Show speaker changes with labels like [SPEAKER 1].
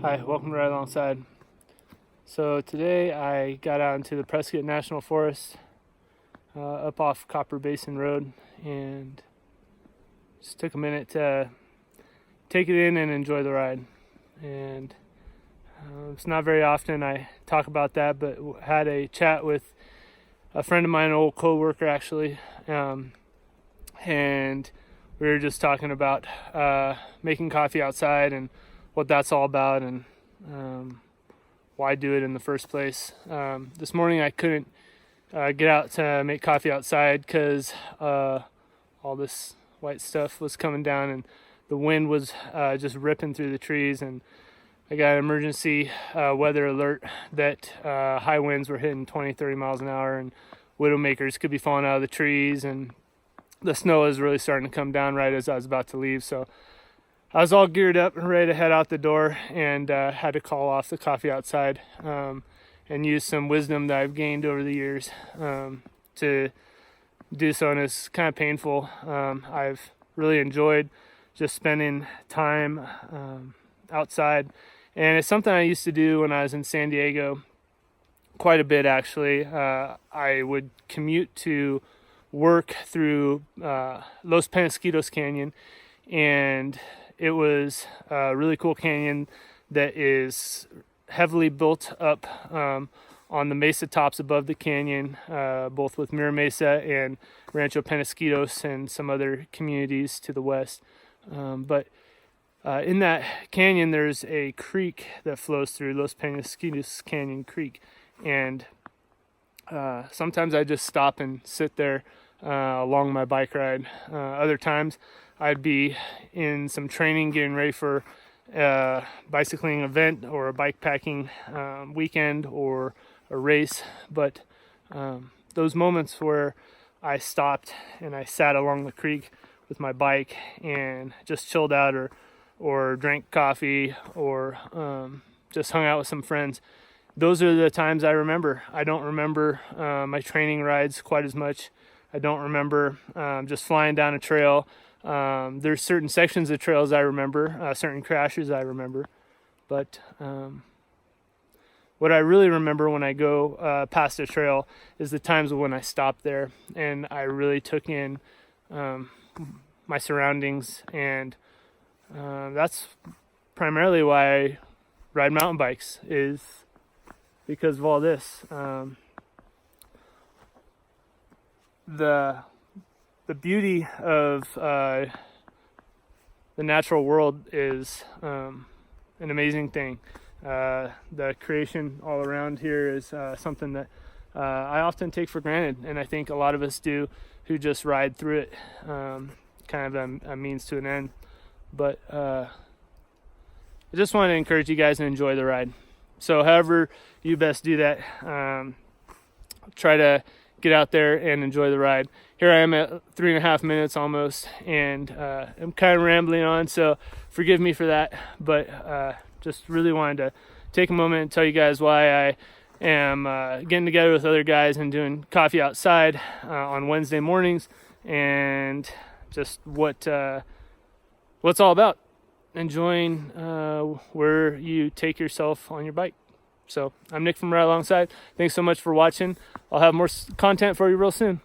[SPEAKER 1] Hi, welcome to Ride Alongside. So today I got out into the Prescott National Forest up off Copper Basin Road and just took a minute to take it in and enjoy the ride. And it's not very often I talk about that, but had a chat with a friend of mine, an old co-worker actually, and we were just talking about making coffee outside and what that's all about and why do it in the first place. This morning I couldn't get out to make coffee outside because all this white stuff was coming down and the wind was just ripping through the trees, and I got an emergency weather alert that high winds were hitting 20-30 miles an hour and widowmakers could be falling out of the trees, and the snow is really starting to come down right as I was about to leave. So I was all geared up and ready to head out the door, and had to call off the coffee outside and use some wisdom that I've gained over the years to do so, and it's kind of painful. I've really enjoyed just spending time outside, and it's something I used to do when I was in San Diego quite a bit actually. I would commute to work through Los Penasquitos Canyon, and it was a really cool canyon that is heavily built up on the mesa tops above the canyon, both with Mira Mesa and Rancho Penasquitos and some other communities to the west. But in that canyon, there's a creek that flows through, Los Penasquitos Canyon Creek. And sometimes I just stop and sit there along my bike ride. Other times I'd be in some training getting ready for a bicycling event or a bikepacking weekend or a race. But those moments where I stopped and I sat along the creek with my bike and just chilled out or drank coffee or just hung out with some friends, those are the times I remember. I don't remember my training rides quite as much. I don't remember just flying down a trail. There's certain sections of trails I remember, certain crashes I remember. But what I really remember when I go past a trail is the times when I stopped there and I really took in my surroundings, and that's primarily why I ride mountain bikes, is because of all this. The beauty of the natural world is an amazing thing. The creation all around here is something that I often take for granted, and I think a lot of us do who just ride through it, kind of a means to an end. But I just want to encourage you guys to enjoy the ride. So however you best do that, try to get out there and enjoy the ride. Here I am at 3.5 minutes almost, and I'm kind of rambling on, so forgive me for that. But just really wanted to take a moment and tell you guys why I am getting together with other guys and doing coffee outside on Wednesday mornings, and just what's all about enjoying where you take yourself on your bike. So I'm Nick from Ride Alongside. Thanks so much for watching. I'll have more content for you real soon.